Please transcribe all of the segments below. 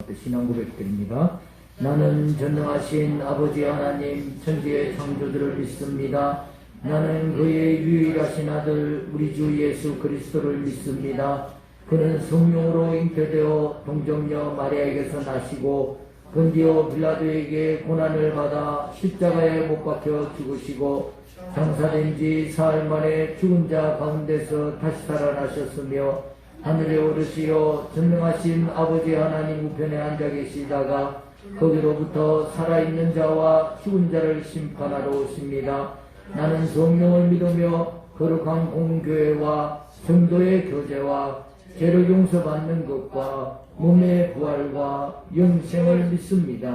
앞에 신앙 고백드립니다. 나는 전능하신 아버지 하나님 천지의 창조주를 믿습니다. 나는 그의 유일하신 아들 우리 주 예수 그리스도를 믿습니다. 그는 성령으로 잉태되어 동정녀 마리아에게서 나시고 본디오 빌라도에게 고난을 받아 십자가에 못 박혀 죽으시고 장사된 지 사흘 만에 죽은 자 가운데서 다시 살아나셨으며 하늘에 오르시어 전능하신 아버지 하나님 우편에 앉아 계시다가 거기로부터 살아있는 자와 죽은 자를 심판하러 오십니다. 나는 성령을 믿으며 거룩한 공교회와 성도의 교제와 죄를 용서받는 것과 몸의 부활과 영생을 믿습니다.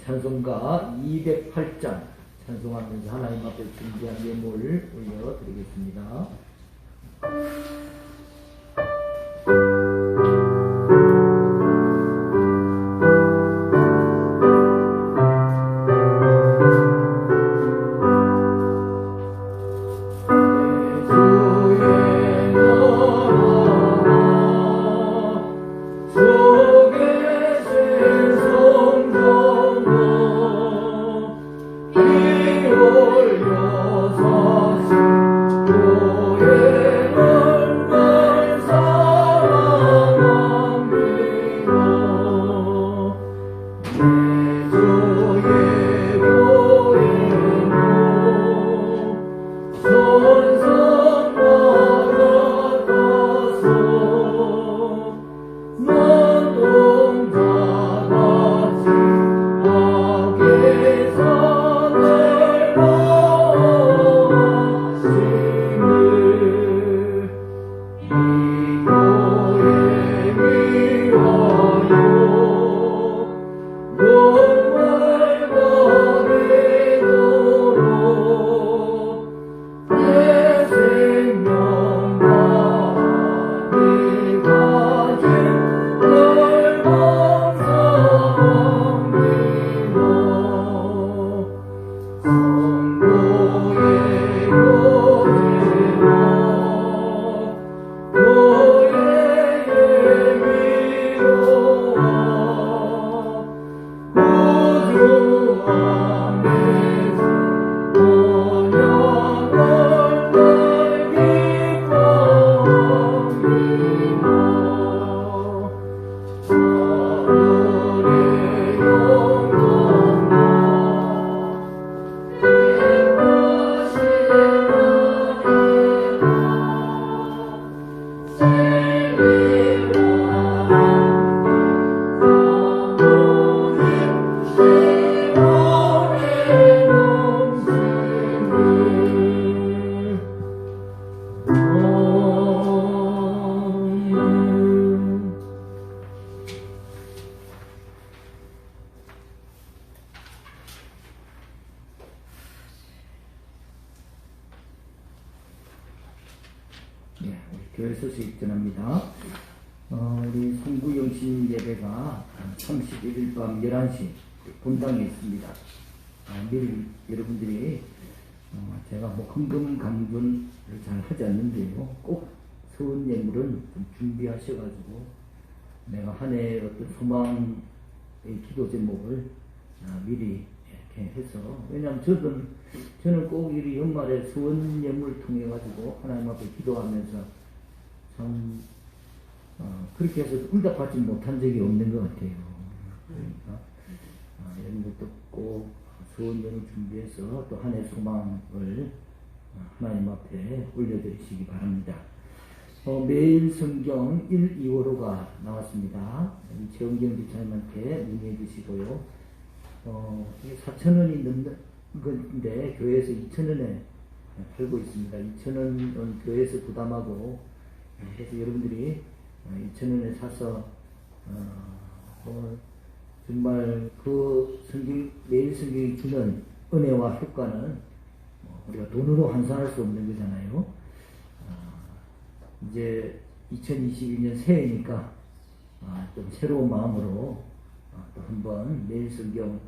찬송가 208장 찬송하면서 하나님 앞에 준비한 예물을 올려드리겠습니다. 교회 소식 전합니다. 우리 송구영신 예배가 31일 밤 11시 본당에 있습니다. 미리 여러분들이 제가 헌금 강분을 잘 하지 않는데요. 꼭 서운 예물은 좀 준비하셔가지고 내가 한 해 어떤 소망의 기도 제목을 미리 이렇게 해서, 왜냐하면 저는 꼭 이 연말에 서운 예물을 통해 가지고 하나님 앞에 기도하면서 참 그렇게 해서 응답받지 못한 적이 없는 것 같아요. 그러니까 여러분들도 꼭 서운 예물 준비해서 또 한 해 소망을 하나님 앞에 올려드리시기 바랍니다. 매일 성경 1, 2호로가 나왔습니다. 최은경 집사님한테 문의해 주시고요. 4,000원이 넘는 건데 교회에서 2,000원에 팔고 있습니다. 2,000원은 교회에서 부담하고, 그래서 여러분들이 2,000원에 사서 정말 그 성경, 매일 성경이 주는 은혜와 효과는 우리가 돈으로 환산할 수 없는 거잖아요. 이제 2022년 새해니까 좀 새로운 마음으로 또 한번 매일 성경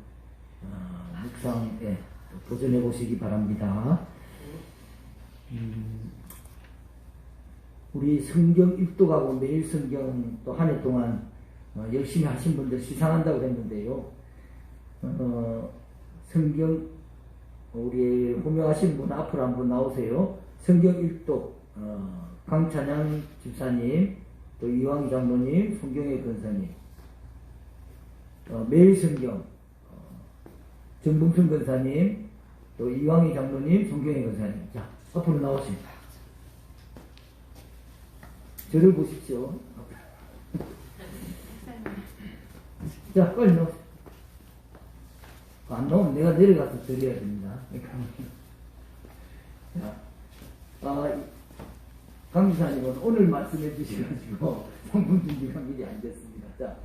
묵상에 도전해 보시기 바랍니다. 우리 성경 읽독하고 매일 성경 또 한 해 동안 열심히 하신 분들 시상한다고 했는데요. 성경 우리 호명하신 분 앞으로 한번 나오세요. 성경 읽독 강찬양 집사님, 또 이왕희 장로님, 성경의 권사님, 매일 성경 정봉순 권사님, 또 이왕희 장로님, 성경의 권사님. 자, 앞으로 나오십니다. 저를 보십시오. 자, 빨리 나오세요. 안 나오면 내가 내려가서 드려야 됩니다. 강기사님은 오늘 말씀해 주셔가지고 상품 준비가 미리 안 됐습니다. 자,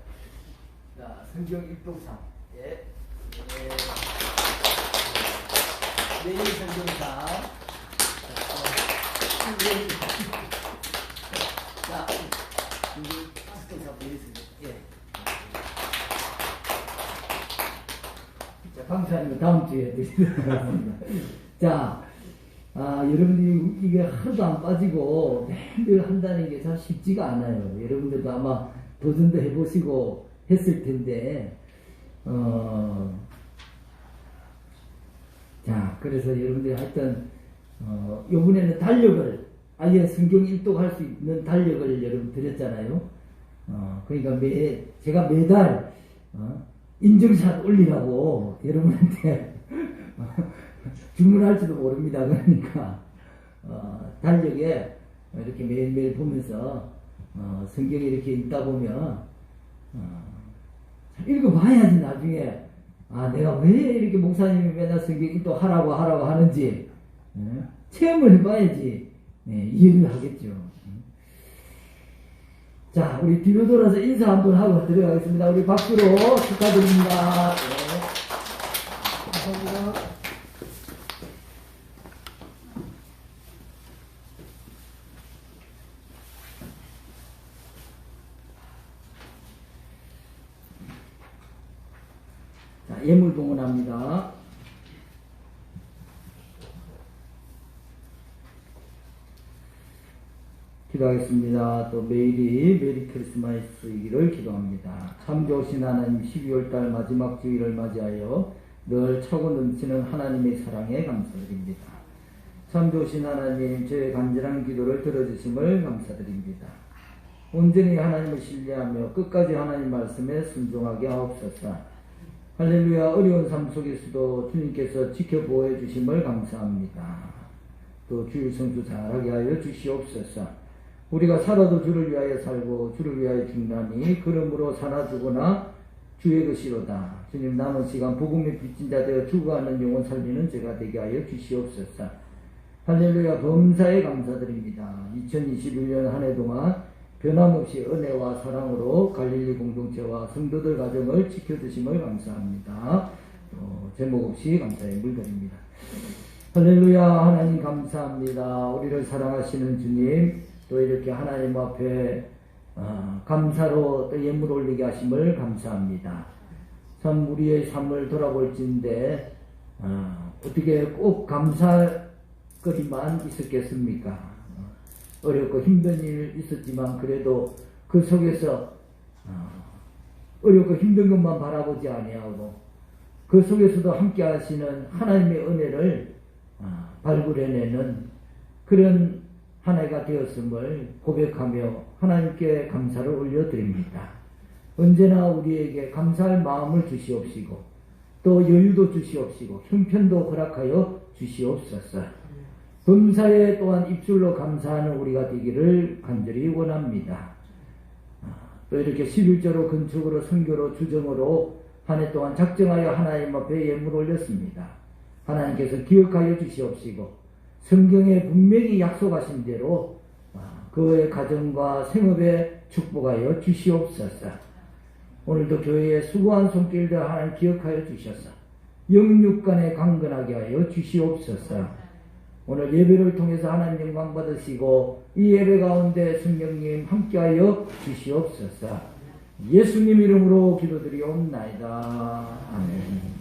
성경 일독상. 예. 매일 성경상. 자, 성경 매일 성경. 예. 자, 강사님은 다음 주에 드리도록 하겠습니다. 자, 여러분들이 이게 하루도 안 빠지고 매일 한다는 게 참 쉽지가 않아요. 여러분들도 아마 도전도 해보시고 했을 텐데, 자, 그래서 여러분들이 하여튼, 요번에는 달력을, 아예 성경 일독할 수 있는 달력을 여러분 드렸잖아요. 그러니까 제가 매달, 인증샷 올리라고 여러분한테 주문할지도 모릅니다. 그러니까 달력에 이렇게 매일매일 보면서 성경에 이렇게 읽다 보면 읽어봐야지 나중에 내가 왜 이렇게 목사님이 맨날 성경 읽도 하라고 하는지 체험을 해봐야지 이해를 하겠죠. 자, 우리 뒤로 돌아서 인사 한번 하고 들어가겠습니다. 우리 박수로 축하드립니다. 감사합니다. 자, 예물 봉헌합니다. 기도하겠습니다. 또 매일이 메리 크리스마스이기를 기도합니다. 참 좋으신 하나님, 12월달 마지막 주일을 맞이하여 늘 차고 넘치는 하나님의 사랑에 감사드립니다. 참 좋으신 하나님, 저의 간절한 기도를 들어주심을 감사드립니다. 온전히 하나님을 신뢰하며 끝까지 하나님 말씀에 순종하게 하옵소서. 할렐루야. 어려운 삶 속에서도 주님께서 지켜보호 주심을 감사합니다. 또 주일 성수 잘하게 하여 주시옵소서. 우리가 살아도 주를 위하여 살고 주를 위하여 죽나니 그러므로 사나 죽으나 주의 것이로다. 주님, 남은 시간 복음의 빚진 자 되어 죽어가는 영혼 살리는 제가 되게 하여 주시옵소서. 할렐루야. 범사에 감사드립니다. 2021년 한 해 동안 변함없이 은혜와 사랑으로 갈릴리 공동체와 성도들 가정을 지켜주심을 감사합니다. 제목 없이 감사의 물드립니다. 할렐루야. 하나님 감사합니다. 우리를 사랑하시는 주님, 또 이렇게 하나님 앞에 감사로 또 예물 올리게 하심을 감사합니다. 참 우리의 삶을 돌아볼진데 어떻게 꼭 감사거리만 있었겠습니까? 어렵고 힘든 일 있었지만 그래도 그 속에서 어렵고 힘든 것만 바라보지 아니하고 그 속에서도 함께 하시는 하나님의 은혜를 발굴해내는 그런 한 해가 되었음을 고백하며 하나님께 감사를 올려드립니다. 언제나 우리에게 감사할 마음을 주시옵시고 또 여유도 주시옵시고 형편도 허락하여 주시옵소서. 범사에 또한 입술로 감사하는 우리가 되기를 간절히 원합니다. 또 이렇게 11조로 건축으로 선교로 주정으로 한 해 동안 작정하여 하나님 앞에 예물 올렸습니다. 하나님께서 기억하여 주시옵시고 성경에 분명히 약속하신 대로 그의 가정과 생업에 축복하여 주시옵소서. 오늘도 교회의 수고한 손길들 하나님 기억하여 주셔서 영육간에 강건하게 하여 주시옵소서. 오늘 예배를 통해서 하나님 영광 받으시고 이 예배 가운데 성령님 함께하여 주시옵소서. 예수님 이름으로 기도드리옵나이다. 아멘.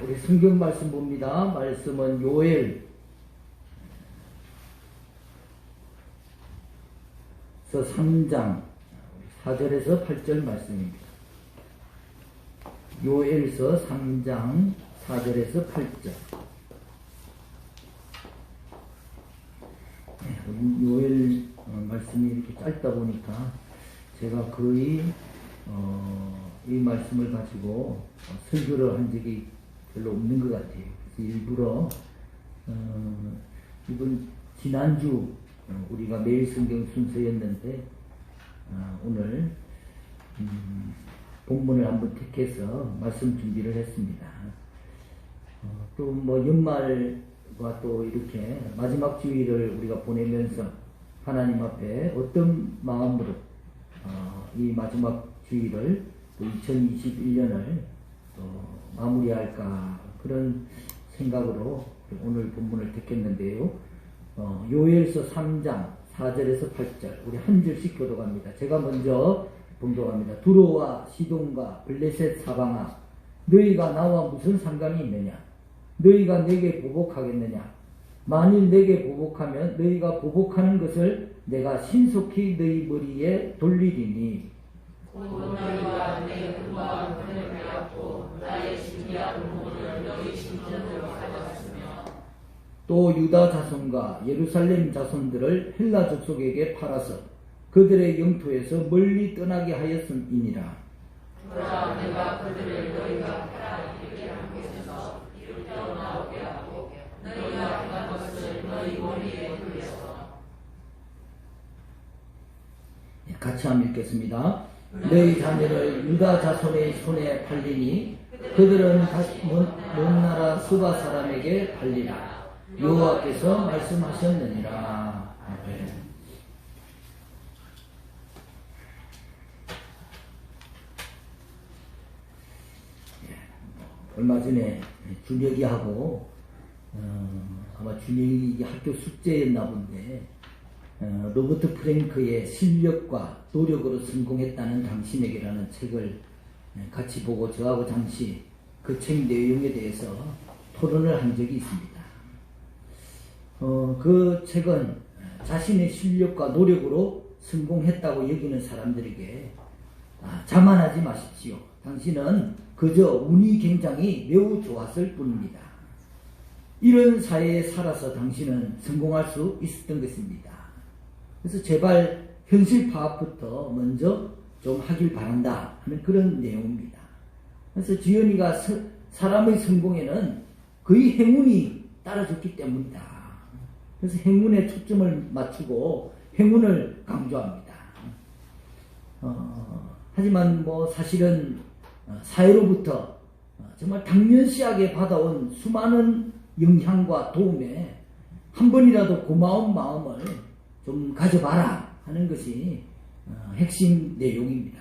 우리 성경 말씀 봅니다. 말씀은 요엘서 3장 4절에서 8절 말씀입니다. 요엘서 3장 4절에서 8절. 요엘 말씀이 이렇게 짧다 보니까 제가 거의 이 말씀을 가지고 설교를 한 적이 별로 없는 것 같아요. 그래서 일부러 이번 지난주 우리가 매일 성경 순서였는데 오늘 본문을 한번 택해서 말씀 준비를 했습니다. 또 뭐 연말과 또 이렇게 마지막 주일을 우리가 보내면서 하나님 앞에 어떤 마음으로 이 마지막 주일을 또 2021년을 또 마무리할까 그런 생각으로 오늘 본문을 택했는데요. 요엘서 3장 4절에서 8절 우리 한 절씩 교독합니다. 제가 먼저 봉독합니다. 두로와 시돈과 블레셋 사방아 너희가 나와 무슨 상관이 있느냐? 너희가 내게 보복하겠느냐? 만일 내게 보복하면 너희가 보복하는 것을 내가 신속히 너희 머리에 돌리리니 너희가 내 근거한 편을 빼앗고 나의 신비한 부분을 너희 신전으로 가져갔으며 또 유다 자손과 예루살렘 자손들을 헬라 족속에게 팔아서 그들의 영토에서 멀리 떠나게 하였음이니라. 그러나 내가 그들을 너희가 팔아내게 한 곳에서 이를 떼어나오게 하고 너희가 행한 것을 너희 머리에 돌려서 같이 한번 읽겠습니다. 너희 자녀를 유다 자손의 손에 팔리니 그들은 먼 나라 스바 사람에게 팔리라. 여호와께서 말씀하셨느니라. 아멘. 얼마 전에 준혁이하고 아마 준혁이 학교 숙제였나 본데 로버트 프랭크의 실력과 노력으로 성공했다는 당신에게라는 책을 같이 보고 저하고 잠시 그 책 내용에 대해서 토론을 한 적이 있습니다. 그 책은 자신의 실력과 노력으로 성공했다고 여기는 사람들에게 자만하지 마십시오. 당신은 그저 운이 굉장히 매우 좋았을 뿐입니다. 이런 사회에 살아서 당신은 성공할 수 있었던 것입니다. 그래서 제발 현실 파악부터 먼저 좀 하길 바란다 하는 그런 내용입니다. 그래서 지연이가 사람의 성공에는 거의 행운이 따라줬기 때문이다. 그래서 행운에 초점을 맞추고 행운을 강조합니다. 하지만 뭐 사실은 사회로부터 정말 당면시하게 받아온 수많은 영향과 도움에 한 번이라도 고마운 마음을 좀 가져봐라 하는 것이 핵심 내용입니다.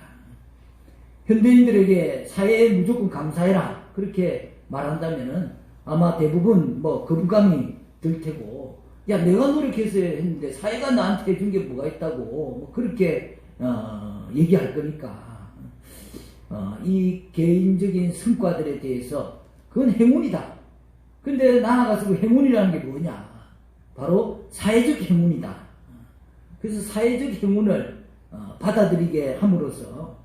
현대인들에게 사회에 무조건 감사해라 그렇게 말한다면은 아마 대부분 뭐 거부감이 들 테고 야 내가 노력해서 했는데 사회가 나한테 해준 게 뭐가 있다고 뭐 그렇게 얘기할 거니까 이 개인적인 성과들에 대해서 그건 행운이다. 근데 나아가서 그 행운이라는 게 뭐냐? 바로 사회적 행운이다. 그래서 사회적 행운을 받아들이게 함으로써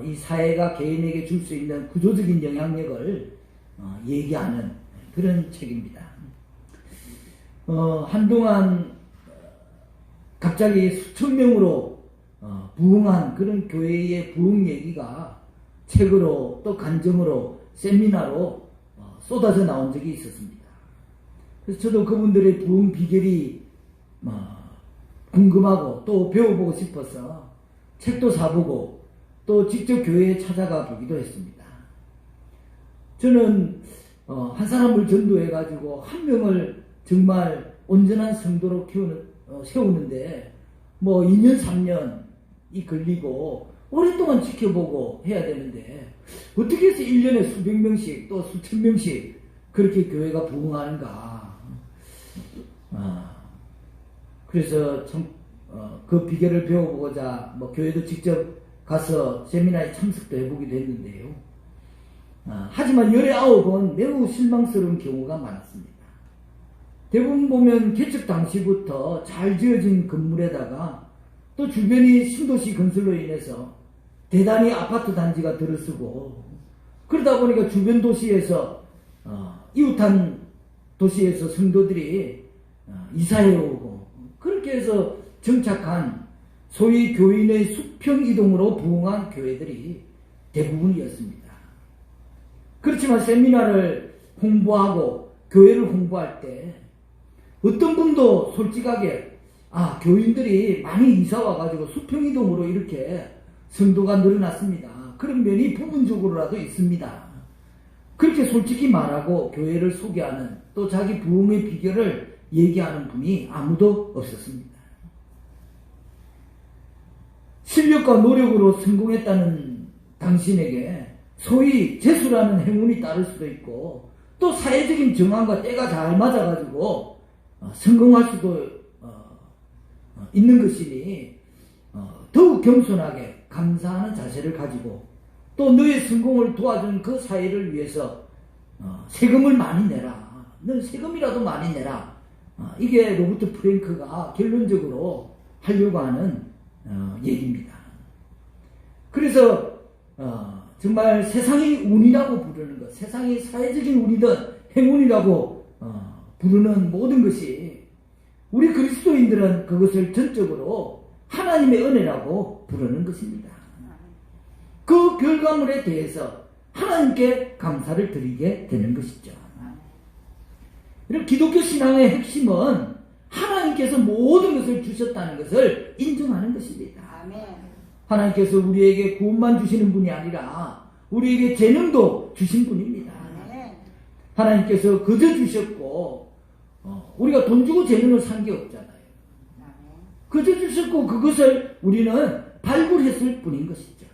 이 사회가 개인에게 줄 수 있는 구조적인 영향력을 얘기하는 그런 책입니다. 한동안 갑자기 수천 명으로 부흥한 그런 교회의 부흥 얘기가 책으로 또 간증으로 세미나로 쏟아져 나온 적이 있었습니다. 그래서 저도 그분들의 부흥 비결이 궁금하고 또 배워보고 싶어서 책도 사보고 또 직접 교회에 찾아가 보기도 했습니다. 저는 한 사람을 전도해가지고 한 명을 정말 온전한 성도로 세우는데 뭐 2년 3년이 걸리고 오랫동안 지켜보고 해야 되는데 어떻게 해서 1년에 수백 명씩 또 수천 명씩 그렇게 교회가 부흥하는가. 그래서 참 그 비결을 배워보고자 뭐 교회도 직접 가서 세미나에 참석도 해보기도 했는데요. 하지만 19은 매우 실망스러운 경우가 많았습니다. 대부분 보면 개척 당시부터 잘 지어진 건물에다가 또 주변이 신도시 건설로 인해서 대단히 아파트 단지가 들어서고, 그러다 보니까 주변 도시에서 이웃한 도시에서 성도들이 이사해 오고, 그렇게 해서 정착한 소위 교인의 수평 이동으로 부흥한 교회들이 대부분이었습니다. 그렇지만 세미나를 홍보하고 교회를 홍보할 때 어떤 분도 솔직하게 교인들이 많이 이사 와가지고 수평 이동으로 이렇게 성도가 늘어났습니다, 그런 면이 부분적으로라도 있습니다, 그렇게 솔직히 말하고 교회를 소개하는, 또 자기 부흥의 비결을 얘기하는 분이 아무도 없었습니다. 실력과 노력으로 성공했다는 당신에게 소위 재수라는 행운이 따를 수도 있고, 또 사회적인 정황과 때가 잘 맞아가지고 성공할 수도 있는 것이니 더욱 겸손하게 감사하는 자세를 가지고, 또 너의 성공을 도와준 그 사회를 위해서 세금을 많이 내라, 넌 세금이라도 많이 내라, 이게 로버트 프랭크가 결론적으로 하려고 하는 얘기입니다. 그래서 정말 세상의 운이라고 부르는 것, 세상의 사회적인 운이든 행운이라고 부르는 모든 것이 우리 그리스도인들은 그것을 전적으로 하나님의 은혜라고 부르는 것입니다. 그 결과물에 대해서 하나님께 감사를 드리게 되는 것이죠. 이런 기독교 신앙의 핵심은 하나님께서 모든 것을 주셨다는 것을 인정하는 것입니다. 하나님께서 우리에게 구원만 주시는 분이 아니라 우리에게 재능도 주신 분입니다. 하나님께서 거저 주셨고, 우리가 돈 주고 재능을 산 게 없잖아요. 거저 주셨고 그것을 우리는 발굴했을 뿐인 것이죠.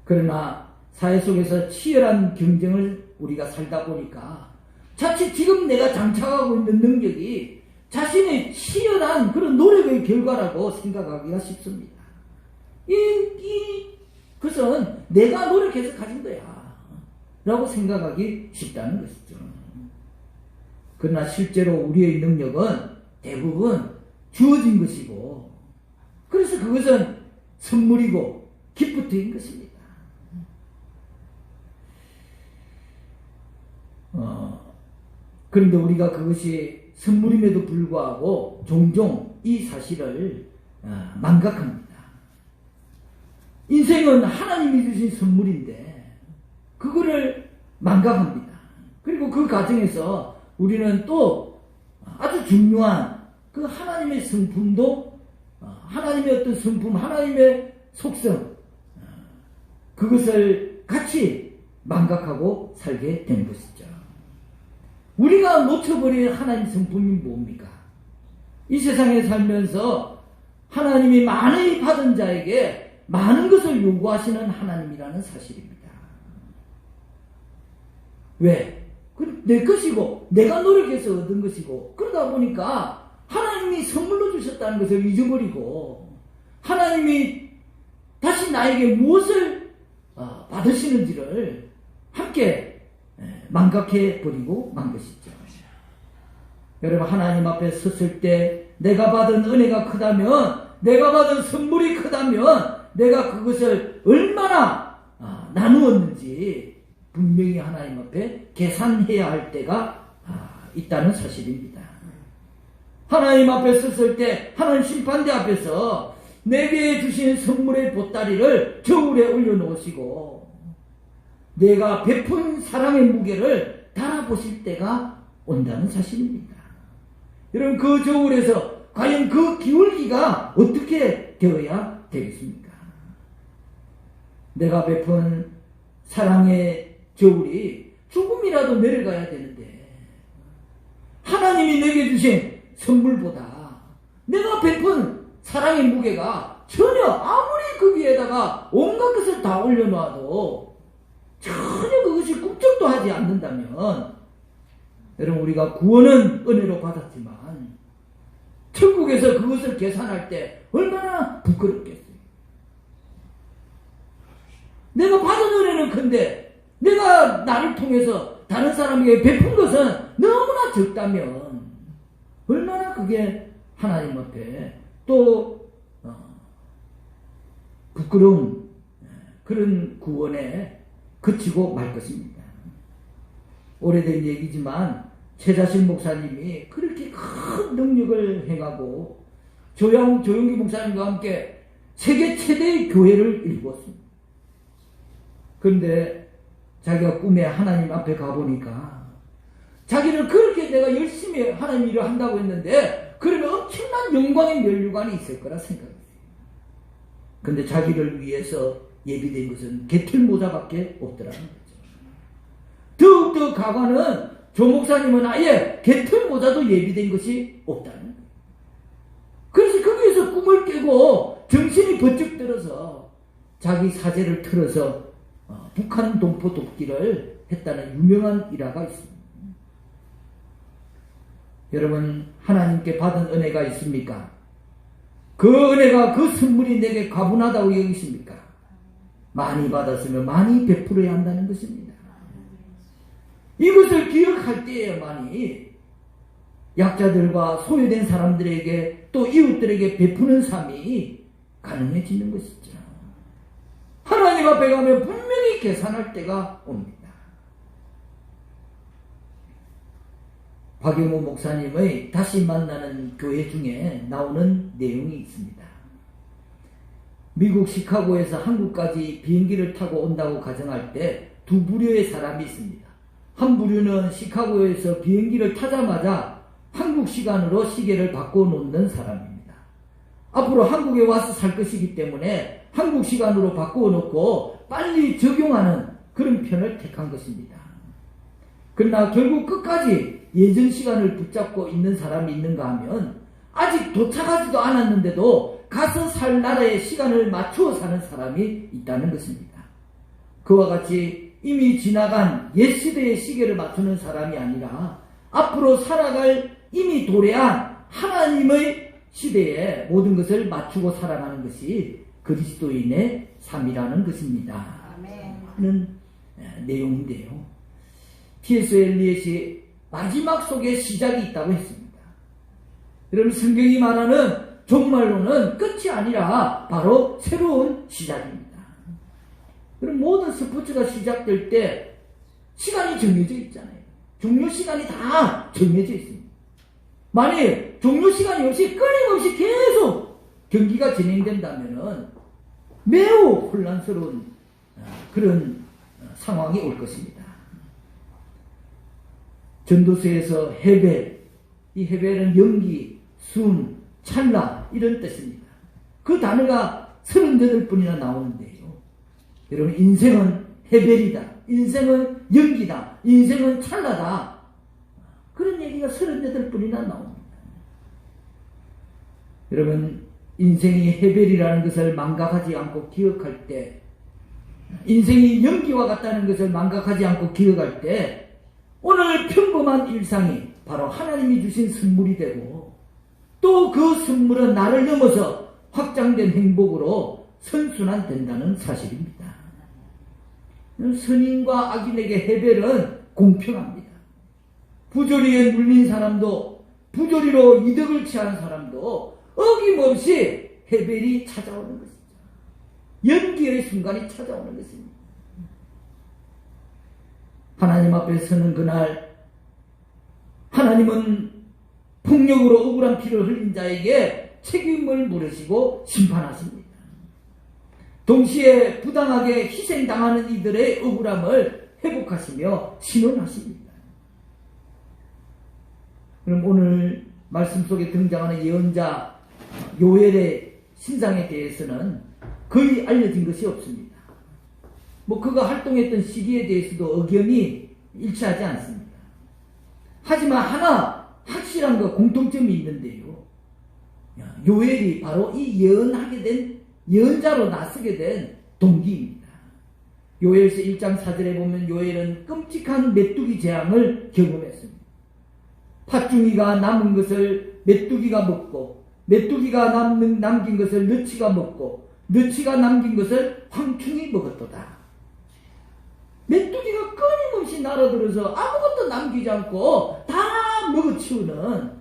그러나 사회 속에서 치열한 경쟁을 우리가 살다 보니까 자칫 지금 내가 장착하고 있는 능력이 자신의 치열한 그런 노력의 결과라고 생각하기가 쉽습니다. 그것은 내가 노력해서 가진 거야 라고 생각하기 쉽다는 것이죠. 그러나 실제로 우리의 능력은 대부분 주어진 것이고, 그래서 그것은 선물이고 기프트인 것입니다. 그런데 우리가 그것이 선물임에도 불구하고 종종 이 사실을 망각합니다. 인생은 하나님이 주신 선물인데 그거를 망각합니다. 그리고 그 과정에서 우리는 또 아주 중요한 그 하나님의 성품도, 하나님의 어떤 성품, 하나님의 속성, 그것을 같이 망각하고 살게 되는 것이죠. 우리가 놓쳐버린 하나님 성품이 뭡니까? 이 세상에 살면서 하나님이 많이 받은 자에게 많은 것을 요구하시는 하나님이라는 사실입니다. 왜? 내 것이고 내가 노력해서 얻은 것이고, 그러다 보니까 하나님이 선물로 주셨다는 것을 잊어버리고 하나님이 다시 나에게 무엇을 받으시는지를 함께 망각해버리고 만 것이죠. 여러분, 하나님 앞에 섰을 때 내가 받은 은혜가 크다면, 내가 받은 선물이 크다면 내가 그것을 얼마나 나누었는지 분명히 하나님 앞에 계산해야 할 때가 있다는 사실입니다. 하나님 앞에 섰을 때 하나님 심판대 앞에서 내게 주신 선물의 보따리를 저울에 올려놓으시고 내가 베푼 사랑의 무게를 달아보실 때가 온다는 사실입니다. 여러분, 그 저울에서 과연 그 기울기가 어떻게 되어야 되겠습니까? 내가 베푼 사랑의 저울이 조금이라도 내려가야 되는데, 하나님이 내게 주신 선물보다 내가 베푼 사랑의 무게가 전혀, 아무리 그 위에다가 온갖 것을 다 올려놔도 전혀 그것이 꿈쩍도 하지 않는다면, 여러분, 우리가 구원은 은혜로 받았지만 천국에서 그것을 계산할 때 얼마나 부끄럽겠어요. 내가 받은 은혜는 큰데 내가 나를 통해서 다른 사람에게 베푼 것은 너무나 적다면 얼마나 그게 하나님 앞에 또 부끄러운 그런 구원에 그치고 말 것입니다. 오래된 얘기지만 최자실 목사님이 그렇게 큰 능력을 행하고 조용기 목사님과 함께 세계 최대의 교회를 일구었습니다. 그런데 자기가 꿈에 하나님 앞에 가보니까 자기를 그렇게 내가 열심히 하나님 일을 한다고 했는데 그러면 엄청난 영광의 면류관이 있을 거라 생각했어요. 그런데 자기를 위해서 예비된 것은 개털모자밖에 없더라는 거죠. 더욱더 가관은 조 목사님은 아예 개털모자도 예비된 것이 없다는 거예요. 그래서 거기에서 꿈을 깨고 정신이 번쩍 들어서 자기 사제를 틀어서 북한 동포 돕기를 했다는 유명한 일화가 있습니다. 여러분, 하나님께 받은 은혜가 있습니까? 그 은혜가, 그 선물이 내게 가분하다고 여기십니까? 많이 받았으면 많이 베풀어야 한다는 것입니다. 이것을 기억할 때에만이 약자들과 소외된 사람들에게 또 이웃들에게 베푸는 삶이 가능해지는 것이죠. 하나님 앞에 가면 분명히 계산할 때가 옵니다. 박영호 목사님의 다시 만나는 교회 중에 나오는 내용이 있습니다. 미국 시카고에서 한국까지 비행기를 타고 온다고 가정할 때 두 부류의 사람이 있습니다. 한 부류는 시카고에서 비행기를 타자마자 한국 시간으로 시계를 바꿔놓는 사람입니다. 앞으로 한국에 와서 살 것이기 때문에 한국 시간으로 바꿔놓고 빨리 적용하는 그런 편을 택한 것입니다. 그러나 결국 끝까지 예전 시간을 붙잡고 있는 사람이 있는가 하면 아직 도착하지도 않았는데도 가서 살 나라의 시간을 맞추어 사는 사람이 있다는 것입니다. 그와 같이 이미 지나간 옛 시대의 시계를 맞추는 사람이 아니라 앞으로 살아갈 이미 도래한 하나님의 시대에 모든 것을 맞추고 살아가는 것이 그리스도인의 삶이라는 것입니다. 하는 내용인데요. T.S. 엘리엇이 마지막 속에 시작이 있다고 했습니다. 여러분, 성경이 말하는 종말론은 끝이 아니라 바로 새로운 시작입니다. 그럼 모든 스포츠가 시작될 때 시간이 정해져 있잖아요. 종료 시간이 다 정해져 있습니다. 만약 종료 시간이 없이 끊임없이 계속 경기가 진행된다면 매우 혼란스러운 그런 상황이 올 것입니다. 전도서에서 헤벨, 이 헤벨은 연기, 순, 찰나 이런 뜻입니다. 그 단어가 38번이나 나오는데요. 여러분, 인생은 헤벨이다, 인생은 연기다, 인생은 찰나다, 그런 얘기가 38번이나 나옵니다. 여러분, 인생이 헤벨이라는 것을 망각하지 않고 기억할 때, 인생이 연기와 같다는 것을 망각하지 않고 기억할 때 오늘 평범한 일상이 바로 하나님이 주신 선물이 되고 또 그 선물은 나를 넘어서 확장된 행복으로 선순환된다는 사실입니다. 선인과 악인에게 헤벨은 공평합니다. 부조리에 물린 사람도 부조리로 이득을 취한 사람도 어김없이 헤벨이 찾아오는 것이죠. 연기의 순간이 찾아오는 것입니다. 하나님 앞에 서는 그날 하나님은 폭력으로 억울한 피를 흘린 자에게 책임을 물으시고 심판하십니다. 동시에 부당하게 희생당하는 이들의 억울함을 회복하시며 신원하십니다. 그럼 오늘 말씀 속에 등장하는 예언자 요엘의 신상에 대해서는 거의 알려진 것이 없습니다. 그가 활동했던 시기에 대해서도 의견이 일치하지 않습니다. 하지만 하나 확실한 거 공통점이 있는데요. 요엘이 바로 이 예언하게 된 예언자로 나서게 된 동기입니다. 요엘서 1장 4절에 보면 요엘은 끔찍한 메뚜기 재앙을 경험했습니다. 팥중이가 남은 것을 메뚜기가 먹고 메뚜기가 남긴 것을 너치가 먹고 너치가 남긴 것을 황충이 먹었도다. 메뚜기가 끊임없이 날아들어서 아무것도 남기지 않고 다 먹어치우는,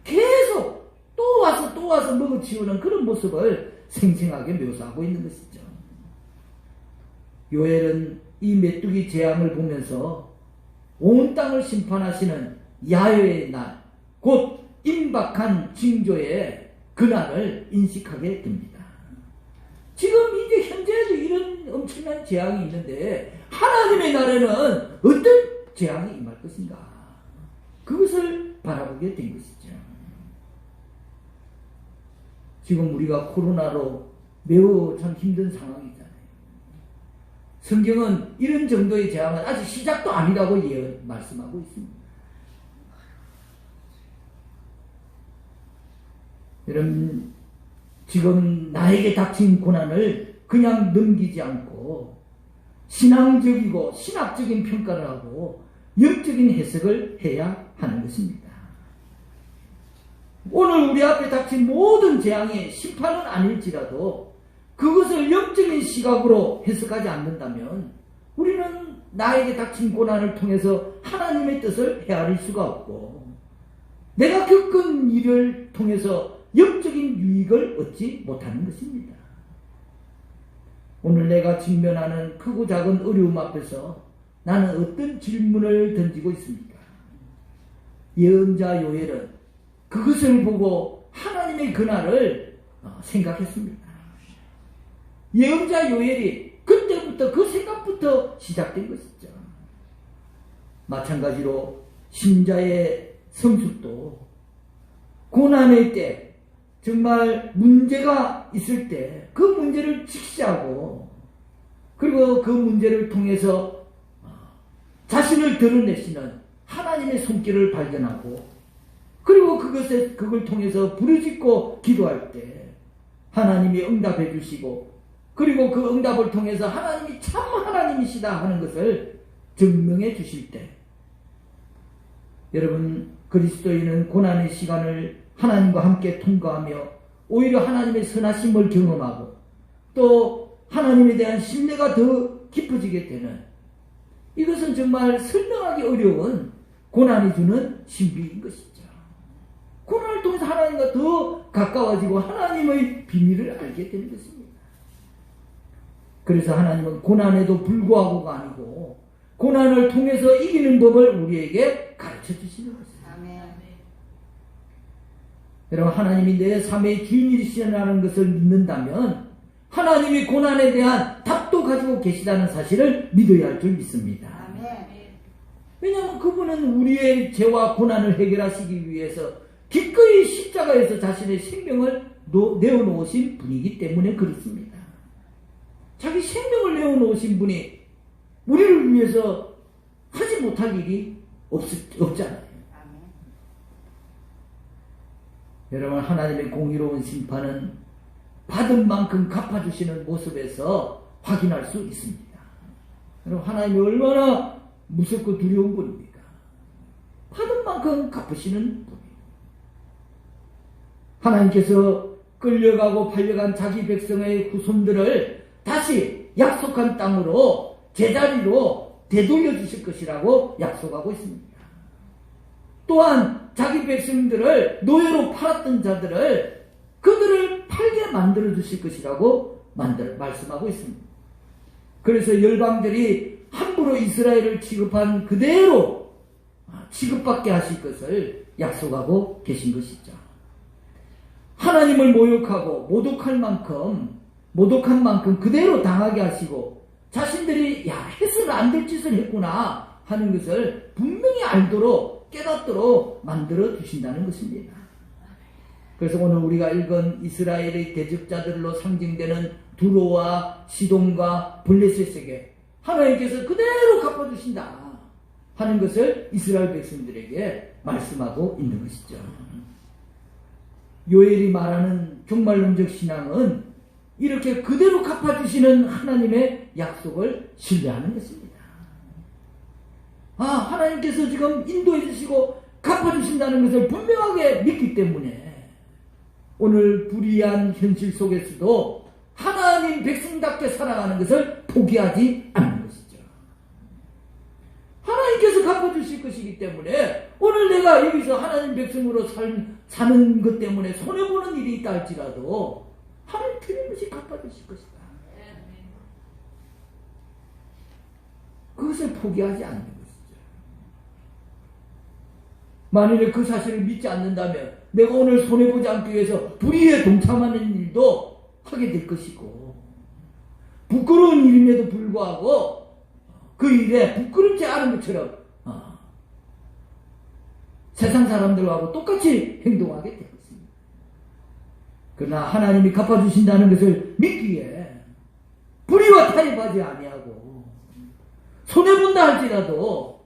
계속 또 와서 먹어치우는 그런 모습을 생생하게 묘사하고 있는 것이죠. 요엘은 이 메뚜기 재앙을 보면서 온 땅을 심판하시는 야훼의 날, 곧 임박한 징조의 그날을 인식하게 됩니다. 지금 이제 현재에도 이런 엄청난 재앙이 있는데 하나님의 날에는 어떤 재앙이 임할 것인가, 그것을 바라보게 된 것이죠. 지금 우리가 코로나로 매우 참 힘든 상황이잖아요. 성경은 이런 정도의 재앙은 아직 시작도 아니라고 말씀하고 있습니다. 여러분, 지금 나에게 닥친 고난을 그냥 넘기지 않고 신앙적이고 신학적인 평가를 하고 영적인 해석을 해야 하는 것입니다. 오늘 우리 앞에 닥친 모든 재앙의 심판은 아닐지라도 그것을 영적인 시각으로 해석하지 않는다면 우리는 나에게 닥친 고난을 통해서 하나님의 뜻을 헤아릴 수가 없고, 내가 겪은 일을 통해서 영적인 유익을 얻지 못하는 것입니다. 오늘 내가 직면하는 크고 작은 어려움 앞에서 나는 어떤 질문을 던지고 있습니까? 예언자 요엘은 그것을 보고 하나님의 그날을 생각했습니다. 예언자 요엘이 그때부터 그 생각부터 시작된 것이죠. 마찬가지로 신자의 성숙도 고난의 때, 정말 문제가 있을 때 그 문제를 직시하고, 그리고 그 문제를 통해서 자신을 드러내시는 하나님의 손길을 발견하고, 그리고 그걸 통해서 부르짖고 기도할 때 하나님이 응답해 주시고, 그리고 그 응답을 통해서 하나님이 참 하나님이시다 하는 것을 증명해 주실 때, 여러분, 그리스도인은 고난의 시간을 하나님과 함께 통과하며 오히려 하나님의 선하심을 경험하고 또 하나님에 대한 신뢰가 더 깊어지게 되는, 이것은 정말 설명하기 어려운 고난이 주는 신비인 것이죠. 고난을 통해서 하나님과 더 가까워지고 하나님의 비밀을 알게 되는 것입니다. 그래서 하나님은 고난에도 불구하고가 아니고 고난을 통해서 이기는 법을 우리에게 가르쳐 주시는 것입니다. 여러분, 하나님이 내 삶의 주인이시라는 것을 믿는다면 하나님이 고난에 대한 답도 가지고 계시다는 사실을 믿어야 할 줄 믿습니다. 왜냐하면 그분은 우리의 죄와 고난을 해결하시기 위해서 기꺼이 십자가에서 자신의 생명을 내어놓으신 분이기 때문에 그렇습니다. 자기 생명을 내어놓으신 분이 우리를 위해서 하지 못할 일이 없잖아요. 여러분, 하나님의 공의로운 심판은 받은 만큼 갚아주시는 모습에서 확인할 수 있습니다. 여러분, 하나님이 얼마나 무섭고 두려운 분입니까? 받은 만큼 갚으시는 분이에요. 하나님께서 끌려가고 팔려간 자기 백성의 후손들을 다시 약속한 땅으로, 제자리로 되돌려 주실 것이라고 약속하고 있습니다. 또한 자기 백성들을 노예로 팔았던 자들을, 그들을 팔게 만들어 주실 것이라고 말씀하고 있습니다. 그래서 열방들이 함부로 이스라엘을 취급한 그대로 취급받게 하실 것을 약속하고 계신 것이죠. 하나님을 모욕하고 모독한 만큼 그대로 당하게 하시고, 자신들이 해서는 안 될 짓을 했구나 하는 것을 분명히 알도록, 깨닫도록 만들어 주신다는 것입니다. 그래서 오늘 우리가 읽은 이스라엘의 대적자들로 상징되는 두로와 시돈과 블레셋에게 하나님께서 그대로 갚아주신다 하는 것을 이스라엘 백성들에게 말씀하고 있는 것이죠. 요엘이 말하는 종말론적 신앙은 이렇게 그대로 갚아주시는 하나님의 약속을 신뢰하는 것입니다. 하나님께서 지금 인도해 주시고 갚아주신다는 것을 분명하게 믿기 때문에 오늘 불의한 현실 속에서도 하나님 백성답게 살아가는 것을 포기하지 않는 것이죠. 갚아주실 것이기 때문에 오늘 내가 여기서 하나님 백성으로 사는 것 때문에 손해보는 일이 있다 할지라도 하나님 틀림없이 갚아주실 것이다. 그것을 포기하지 않는 것이죠. 만일에 그 사실을 믿지 않는다면 내가 오늘 손해보지 않기 위해서 불의에 동참하는 일도 하게 될 것이고, 부끄러운 일임에도 불구하고 그 일에 부끄럽지 않은 것처럼 세상 사람들하고 똑같이 행동하게 될 것입니다. 그러나 하나님이 갚아주신다는 것을 믿기에 불의와 타협하지 아니하고 손해본다 할지라도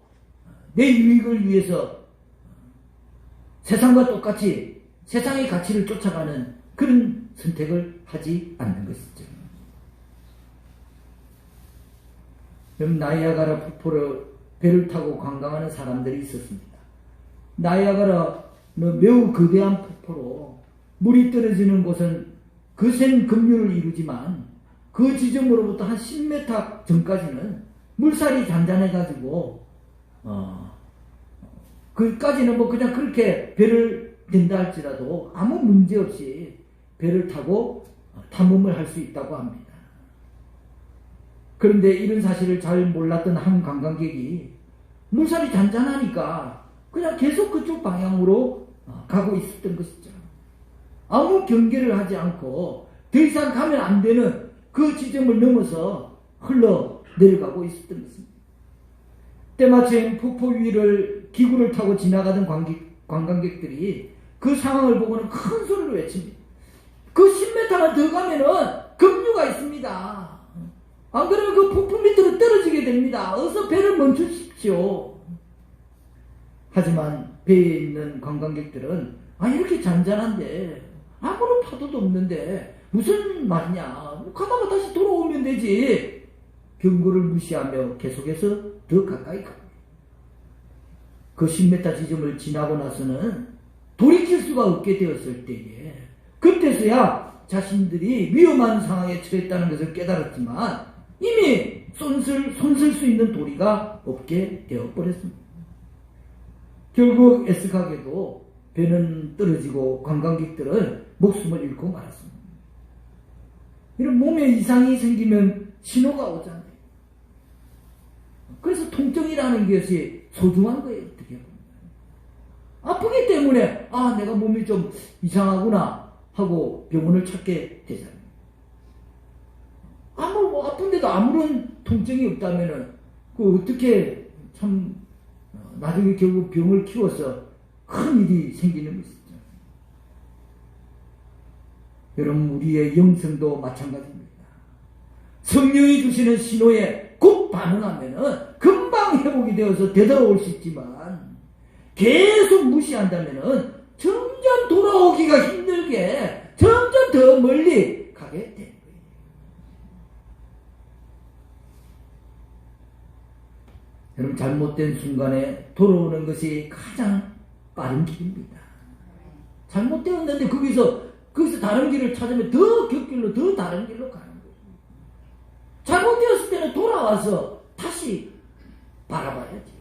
내 유익을 위해서 세상과 똑같이 세상의 가치를 쫓아가는 그런 선택을 하지 않는 것이죠. 그럼 나이아가라 폭포를 배를 타고 관광하는 사람들이 있었습니다. 나이아가라는 매우 거대한 폭포로 물이 떨어지는 곳은 거센 급류를 이루지만 그 지점으로부터 한 10m 전까지는 물살이 잔잔해가지고 거기까지는 뭐 그냥 그렇게 배를 댄다 할지라도 아무 문제 없이 배를 타고 탐험을 할 수 있다고 합니다. 그런데 이런 사실을 잘 몰랐던 한 관광객이 물살이 잔잔하니까 그냥 계속 그쪽 방향으로 가고 있었던 것이죠. 아무 경계를 하지 않고 더 이상 가면 안 되는 그 지점을 넘어서 흘러 내려가고 있었던 것입니다. 때마침 폭포 위를 기구를 타고 지나가던 관광객들이 그 상황을 보고는 큰 소리로 외칩니다. 그 10m나 더 가면은 급류가 있습니다. 안 그러면 그 폭포 밑으로 떨어지게 됩니다. 어서 배를 멈추십시오. 하지만 배에 있는 관광객들은 이렇게 잔잔한데 아무런 파도도 없는데 무슨 말이냐, 가다가 다시 돌아오면 되지. 경고를 무시하며 계속해서 더 가까이 갑니다. 그 10m 지점을 지나고 나서는 돌이킬 수가 없게 되었을 때에 그때서야 자신들이 위험한 상황에 처했다는 것을 깨달았지만 이미 손쓸 수 있는 도리가 없게 되어버렸습니다. 결국 애석하게도 배는 떨어지고 관광객들은 목숨을 잃고 말았습니다. 이런 몸에 이상이 생기면 신호가 오잖아요. 그래서 통증이라는 것이 소중한 거예요. 어떻게 보면 아프기 때문에 내가 몸이 좀 이상하구나 하고 병원을 찾게 되잖아요. 아픈데도 아무런 통증이 없다면은 어떻게 참 나중에 결국 병을 키워서 큰 일이 생기는 것이죠. 여러분, 우리의 영성도 마찬가지입니다. 성령이 주시는 신호에 곧 반응하면은 금방 회복이 되어서 되돌아올 수 있지만 계속 무시한다면은 점점 돌아오기가 힘들게 점점 더 멀리 가게 되는 거예요. 여러분, 잘못된 순간에 돌아오는 것이 가장 빠른 길입니다. 잘못되었는데 거기서 다른 길을 찾으면 더 곁길로 더 다른 길로 가는 거예요. 잘못되었을 때는 돌아와서 다시 바라봐야지.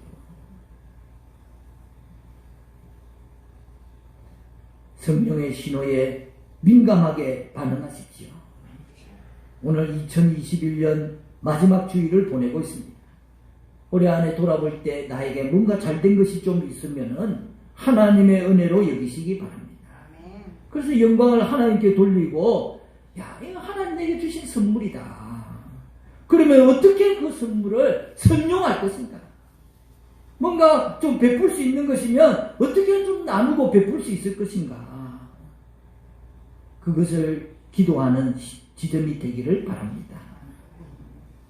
성령의 신호에 민감하게 반응하십시오. 오늘 2021년 마지막 주일을 보내고 있습니다. 올해 안에 돌아볼 때 나에게 뭔가 잘된 것이 좀 있으면은 하나님의 은혜로 여기시기 바랍니다. 그래서 영광을 하나님께 돌리고, 이거 하나님 내게 주신 선물이다. 그러면 어떻게 그 선물을 선용할 것인가? 뭔가 좀 베풀 수 있는 것이면 어떻게 좀 나누고 베풀 수 있을 것인가? 그것을 기도하는 지점이 되기를 바랍니다.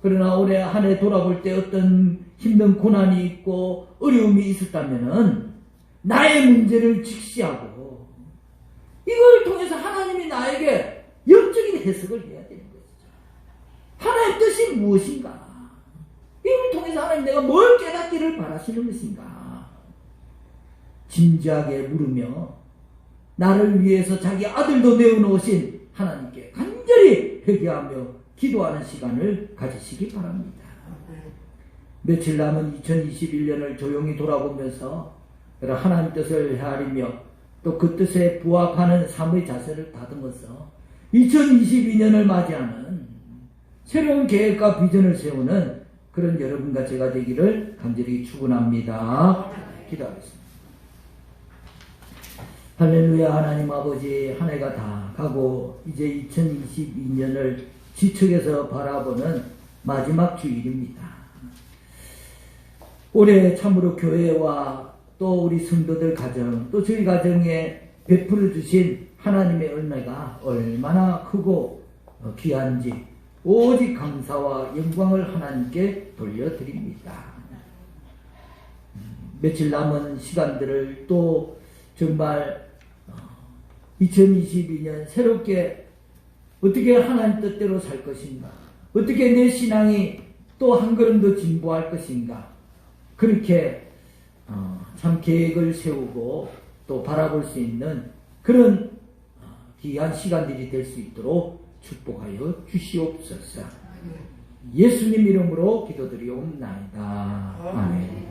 그러나 올해 한 해 돌아볼 때 어떤 힘든 고난이 있고 어려움이 있었다면은 나의 문제를 직시하고 이걸 통해서 하나님이 나에게 영적인 해석을 해야 되는 것이죠. 하나님의 뜻이 무엇인가? 이걸 통해서 하나님 내가 뭘 깨닫기를 바라시는 것인가? 진지하게 물으며 나를 위해서 자기 아들도 내어놓으신 하나님께 간절히 회개하며 기도하는 시간을 가지시기 바랍니다. 며칠 남은 2021년을 조용히 돌아보면서 하나님 뜻을 헤아리며 또 그 뜻에 부합하는 삶의 자세를 다듬어서 2022년을 맞이하는 새로운 계획과 비전을 세우는 그런 여러분과 제가 되기를 간절히 축원합니다. 기도하겠습니다. 할렐루야. 하나님 아버지, 한 해가 다 가고 이제 2022년을 지척에서 바라보는 마지막 주일입니다. 올해 참으로 교회와 또 우리 성도들 가정, 또 저희 가정에 베풀어 주신 하나님의 은혜가 얼마나 크고 귀한지 오직 감사와 영광을 하나님께 돌려드립니다. 며칠 남은 시간들을 또 정말 2022년 새롭게 어떻게 하나님 뜻대로 살 것인가, 어떻게 내 신앙이 또 한 걸음 더 진보할 것인가, 그렇게 참 계획을 세우고 또 바라볼 수 있는 그런 귀한 시간들이 될 수 있도록 축복하여 주시옵소서. 예수님 이름으로 기도드리옵나이다. 아멘.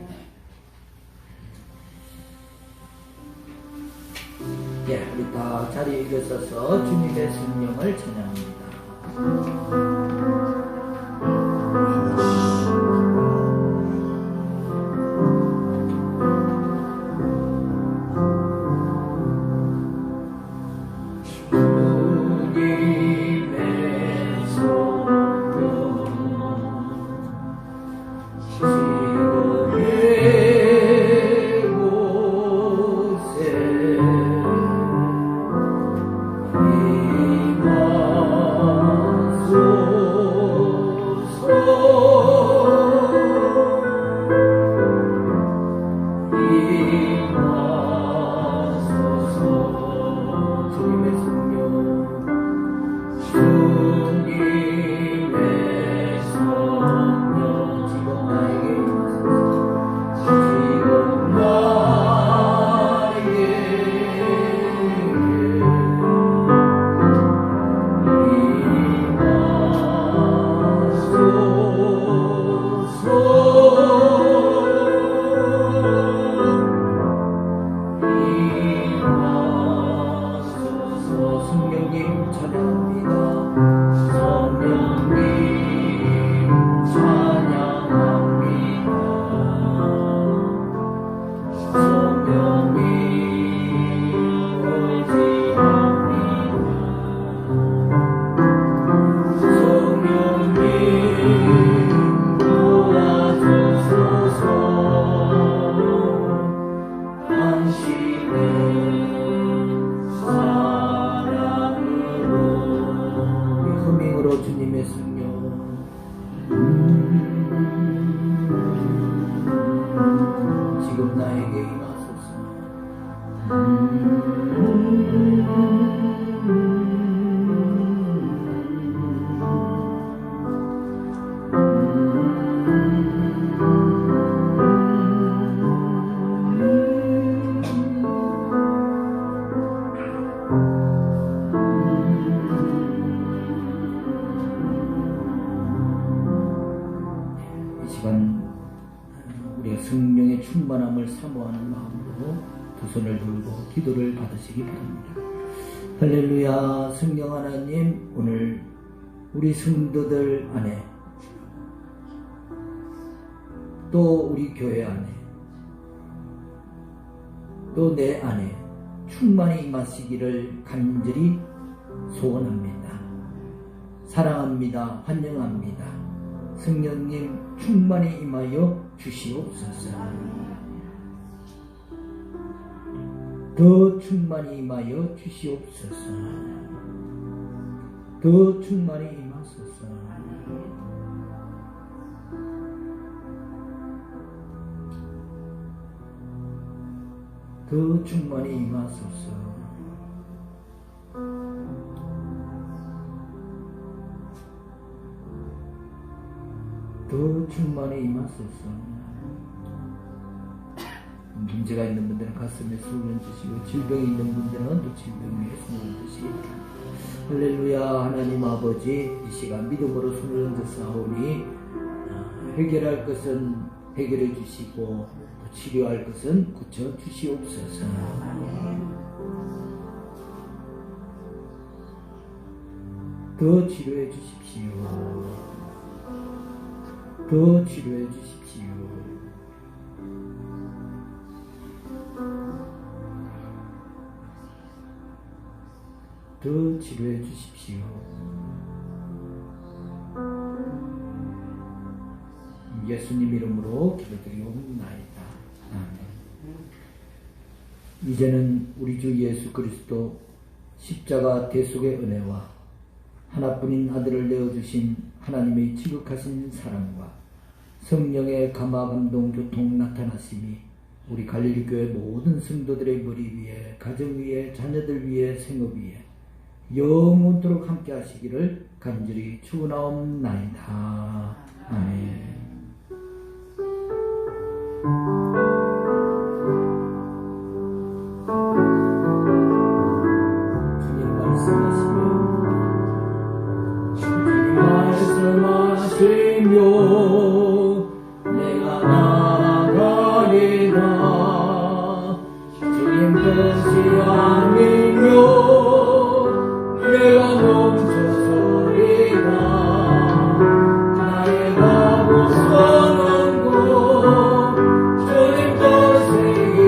예, 우리 다 자리에 일어서서 주님의 성령을 찬양합니다. 성령의 충만함을 사모하는 마음으로 두 손을 들고 기도를 받으시기 바랍니다. 할렐루야. 성령 하나님, 오늘 우리 성도들 안에 또 우리 교회 안에 또 내 안에 충만히 임하시기를 간절히 소원합니다. 사랑합니다. 환영합니다. 성령님 충만히 임하여 주시옵소서. 더 충만히 임하여 주시옵소서. 더 충만히 임하소서. 더 충만히 임하소서. 더 충만히 임하소서. 문제가 있는 분들은 가슴에 숨을 드시고, 질병이 있는 분들은 또 질병에 숨을 드시기 바랍니다. 할렐루야. 하나님 아버지, 이 시간 믿음으로 손을 얹어 싸우니 해결할 것은 해결해 주시고 또 치료할 것은 고쳐 주시옵소서. 더 치료해 주십시오. 더 치료해 주십시오. 더 치료해 주십시오. 예수님 이름으로 기도드리옵나이다. 아멘. 이제는 우리 주 예수 그리스도 십자가 대속의 은혜와 하나뿐인 아들을 내어주신 하나님의 지극하신 사랑과 성령의 감화 감동 교통 나타나심이 우리 갈릴리 교회 모든 성도들의 머리 위에, 가정 위에, 자녀들 위에, 생업 위에 영원토록 함께 하시기를 간절히 축원하옵나이다. 아멘. 주님 말씀하시며 내가 나아가리라. 주님 뜻이 아니며 내가 멈춰서리라. 나의 가고 서는 곳 주님 뜻에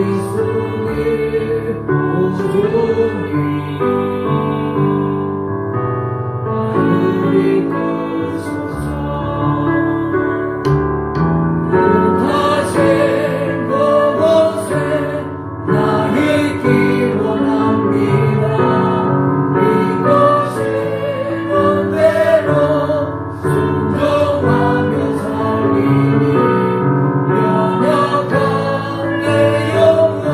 있으니 오주니 하늘이 끄소서. 다시 그곳에 나를 기원합니다. 이곳에는 대로 순종하며 살리니 연약한 내 영혼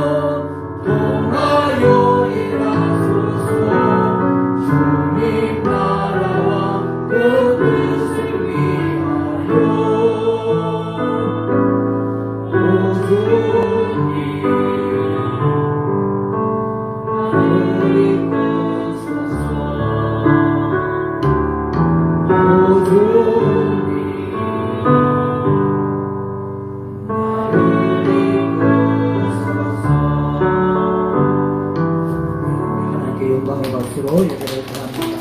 통하여이라소서. 주님 나라와 그 뜻을 위하여 오주니 하늘이 끄소서. 오주니 하늘이 끄소서. 하나님께 영광의 박수로 예배를 드립니다.